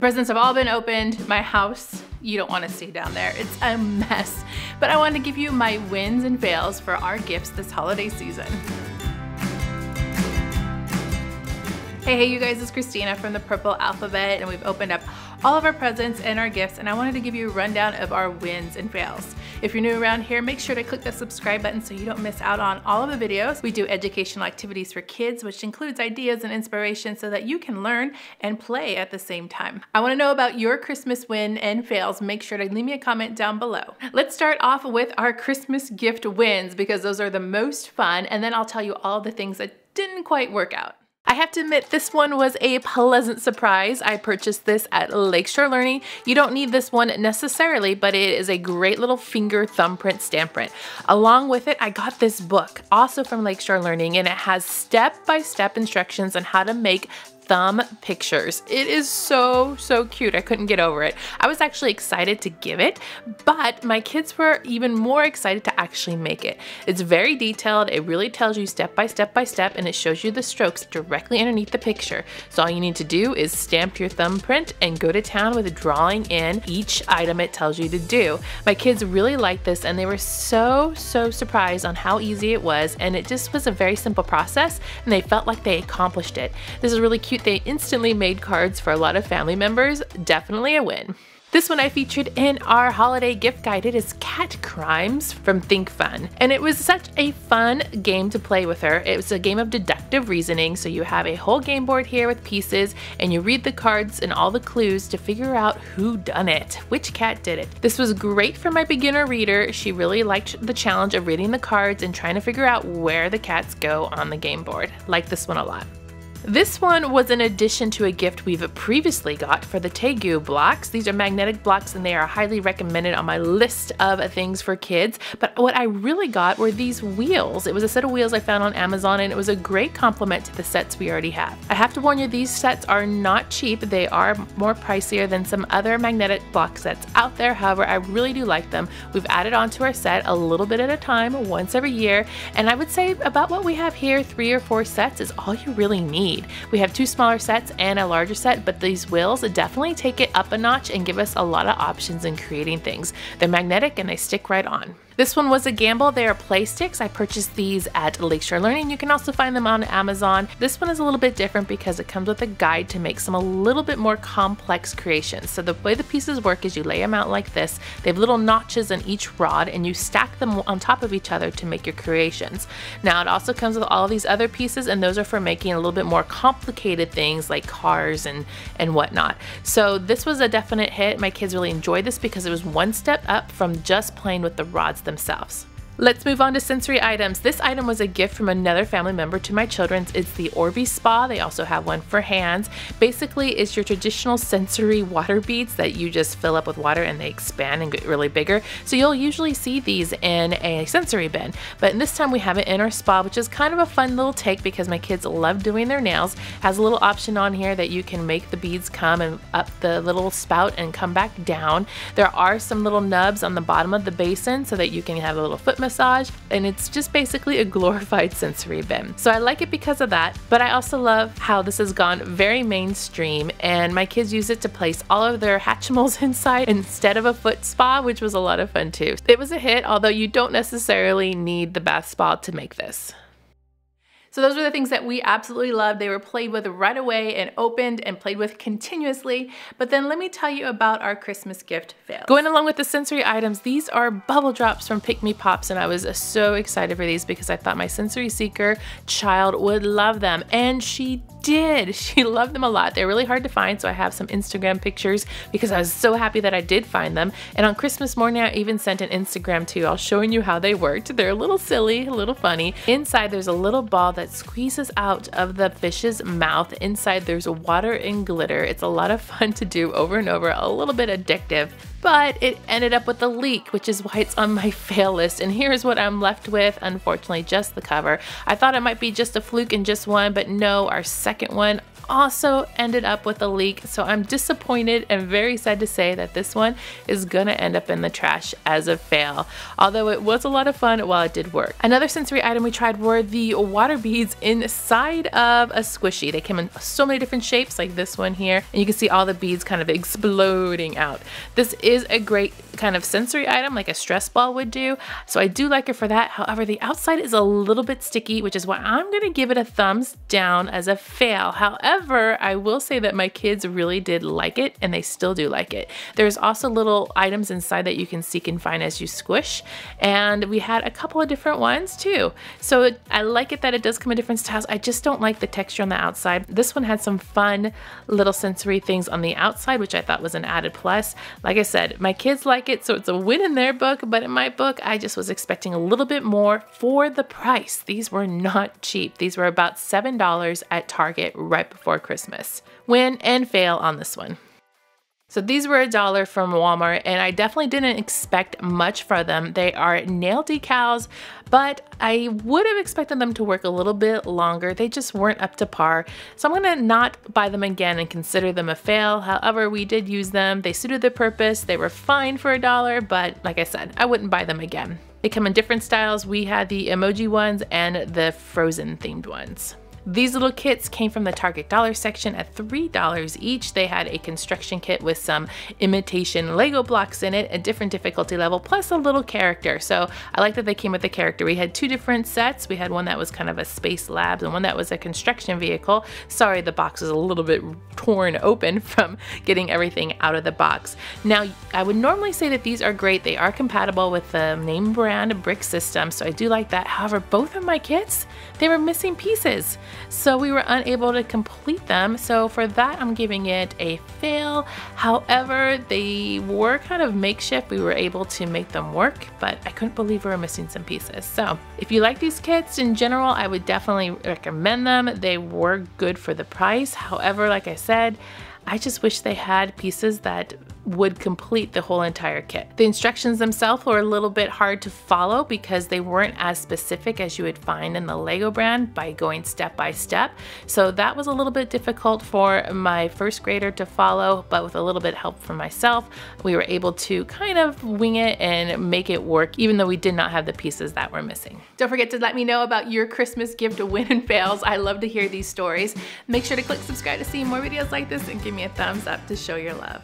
Presents have all been opened. My house, you don't want to see down there. It's a mess. But I wanted to give you my wins and fails for our gifts this holiday season. Hey you guys, it's Christina from the Purple Alphabet, and we've opened up all of our presents and our gifts, and I wanted to give you a rundown of our wins and fails. If you're new around here, make sure to click the subscribe button so you don't miss out on all of the videos. We do educational activities for kids, which includes ideas and inspiration so that you can learn and play at the same time. I want to know about your Christmas win and fails. Make sure to leave me a comment down below. Let's start off with our Christmas gift wins because those are the most fun, and then I'll tell you all the things that didn't quite work out. I have to admit, this one was a pleasant surprise. I purchased this at Lakeshore Learning. You don't need this one necessarily, but it is a great little finger thumbprint stamp print. Along with it, I got this book, also from Lakeshore Learning, and it has step-by-step instructions on how to make thumb pictures. It is so cute. I couldn't get over it. I was actually excited to give it, but my kids were even more excited to actually make it. It's very detailed. It really tells you step by step, and it shows you the strokes directly underneath the picture. So all you need to do is stamp your thumbprint and go to town with drawing in each item it tells you to do. My kids really liked this, and they were so surprised on how easy it was, and it just was a very simple process, and they felt like they accomplished it. This is really cute. They instantly made cards for a lot of family members. Definitely a win. This one I featured in our holiday gift guide. It is Cat Crimes from Think Fun. And it was such a fun game to play with her. It was a game of deductive reasoning. So you have a whole game board here with pieces, and you read the cards and all the clues to figure out who done it, which cat did it. This was great for my beginner reader. She really liked the challenge of reading the cards and trying to figure out where the cats go on the game board. Liked this one a lot. This one was in addition to a gift we've previously got for the Tegu blocks. These are magnetic blocks, and they are highly recommended on my list of things for kids. But what I really got were these wheels. It was a set of wheels I found on Amazon, and it was a great complement to the sets we already have. I have to warn you, these sets are not cheap. They are more pricier than some other magnetic block sets out there. However, I really do like them. We've added on to our set a little bit at a time, once every year, and I would say about what we have here, 3 or 4 sets is all you really need. We have 2 smaller sets and a larger set, but these wheels definitely take it up a notch and give us a lot of options in creating things. They're magnetic and they stick right on. This one was a gamble. They are play sticks. I purchased these at Lakeshore Learning. You can also find them on Amazon. This one is a little bit different because it comes with a guide to make some a little bit more complex creations. So the way the pieces work is you lay them out like this. They have little notches in each rod, and you stack them on top of each other to make your creations. Now it also comes with all these other pieces, and those are for making a little bit more complicated things like cars and whatnot. So this was a definite hit. My kids really enjoyed this because it was one step up from just playing with the rods themselves. Let's move on to sensory items. This item was a gift from another family member to my children's. It's the Orbeez Spa. They also have one for hands. Basically, it's your traditional sensory water beads that you just fill up with water and they expand and get really bigger. So you'll usually see these in a sensory bin, but this time we have it in our spa, which is kind of a fun little take because my kids love doing their nails. Has a little option on here that you can make the beads come and up the little spout and come back down. There are some little nubs on the bottom of the basin so that you can have a little foot massage, and it's just basically a glorified sensory bin. So I like it because of that, but I also love how this has gone very mainstream, and my kids use it to place all of their Hatchimals inside instead of a foot spa, which was a lot of fun too. It was a hit, although you don't necessarily need the bath spa to make this. So those were the things that we absolutely loved. They were played with right away and opened and played with continuously. But then let me tell you about our Christmas gift fails. Going along with the sensory items, these are bubble drops from Pick Me Pops, and I was so excited for these because I thought my sensory seeker child would love them, and she did. She loved them a lot. They're really hard to find, so I have some Instagram pictures because I was so happy that I did find them. And on Christmas morning, I even sent an Instagram too. I'll showing you how they worked. They're a little silly, a little funny. Inside, there's a little ball that squeezes out of the fish's mouth. Inside, there's water and glitter. It's a lot of fun to do over and over, a little bit addictive. But it ended up with a leak, which is why it's on my fail list. And here's what I'm left with. Unfortunately, just the cover. I thought it might be just a fluke in just one, but no, our second one also ended up with a leak, so I'm disappointed and very sad to say that this one is gonna end up in the trash as a fail, although it was a lot of fun while it did work. Another sensory item we tried were the water beads inside of a squishy. They came in so many different shapes, like this one here, and you can see all the beads kind of exploding out. This is a great kind of sensory item like a stress ball would do, so I do like it for that. However, the outside is a little bit sticky, which is why I'm gonna give it a thumbs down as a fail. However, I will say that my kids really did like it, and they still do like it. There's also little items inside that you can seek and find as you squish, and we had a couple of different ones too. So I like it that it does come in different styles. I just don't like the texture on the outside. This one had some fun little sensory things on the outside, which I thought was an added plus. Like I said, my kids like it, so it's a win in their book, but in my book, I just was expecting a little bit more for the price. These were not cheap. These were about $7 at Target right before Christmas. Win and fail on this one. So these were $1 from Walmart, and I definitely didn't expect much for them. They are nail decals, but I would have expected them to work a little bit longer. They just weren't up to par. So I'm gonna not buy them again and consider them a fail. However, we did use them. They suited the purpose. They were fine for $1, but like I said, I wouldn't buy them again. They come in different styles. We had the emoji ones and the Frozen themed ones. These little kits came from the Target dollar section at $3 each. They had a construction kit with some imitation Lego blocks in it, a different difficulty level, plus a little character. So I like that they came with a character. We had two different sets. We had one that was kind of a space lab and one that was a construction vehicle. Sorry, the box is a little bit torn open from getting everything out of the box. Now, I would normally say that these are great. They are compatible with the name brand brick system, so I do like that. However, both of my kits, they were missing pieces, so we were unable to complete them. So for that, I'm giving it a fail. However, they were kind of makeshift. We were able to make them work, but I couldn't believe we were missing some pieces. So if you like these kits in general, I would definitely recommend them. They were good for the price. However, like I said, I just wish they had pieces that would complete the whole entire kit. The instructions themselves were a little bit hard to follow because they weren't as specific as you would find in the Lego brand by going step by step. So that was a little bit difficult for my first grader to follow, but with a little bit of help from myself, we were able to kind of wing it and make it work, even though we did not have the pieces that were missing. Don't forget to let me know about your Christmas gift win and fails. I love to hear these stories. Make sure to click subscribe to see more videos like this and give me a thumbs up to show your love.